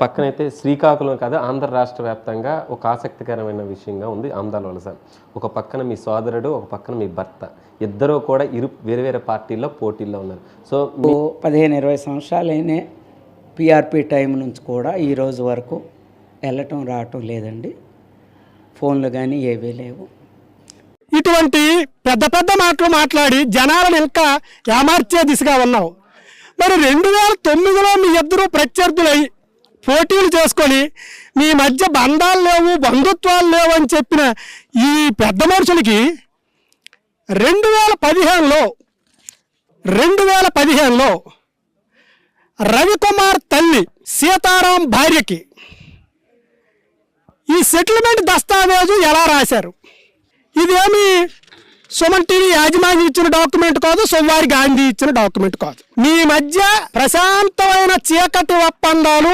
పక్కనైతే శ్రీకాకుళం కాదు ఆంధ్ర రాష్ట్ర వ్యాప్తంగా ఒక ఆసక్తికరమైన విషయంగా ఉంది ఆమ్దాల వలస. ఒక పక్కన మీ సోదరుడు, ఒక పక్కన మీ భర్త, ఇద్దరు కూడా వేరే వేరే పార్టీల్లో పోటీల్లో ఉన్నారు. సో 15-20 సంవత్సరాలైనా పిఆర్పి టైం నుంచి కూడా ఈరోజు వరకు వెళ్ళటం రావటం లేదండి. ఫోన్లు కానీ ఏవీ లేవు. ఇటువంటి పెద్ద పెద్ద మాటలు మాట్లాడి జనాలను ఇంకా ఏమార్చే దిశగా ఉన్నావు. మరి 2009లో మీ ఇద్దరు ప్రత్యర్థులై పోటీలు చేసుకొని మీ మధ్య బంధాలు లేవు, బంధుత్వాలు లేవు అని చెప్పిన ఈ పెద్ద మనుషులకి 2015లో రవికుమార్ తల్లి సీతారాం భార్యకి ఈ సెటిల్మెంట్ దస్తావేజు ఎలా రాశారు? ఇదేమి సుమన్ టీవీ యాజమాన్యం ఇచ్చిన డాక్యుమెంట్ కాదు, సోమవారి గాంధీ ఇచ్చిన డాక్యుమెంట్ కాదు. మీ మధ్య ప్రశాంతమైన చీకటి ఒప్పందాలు,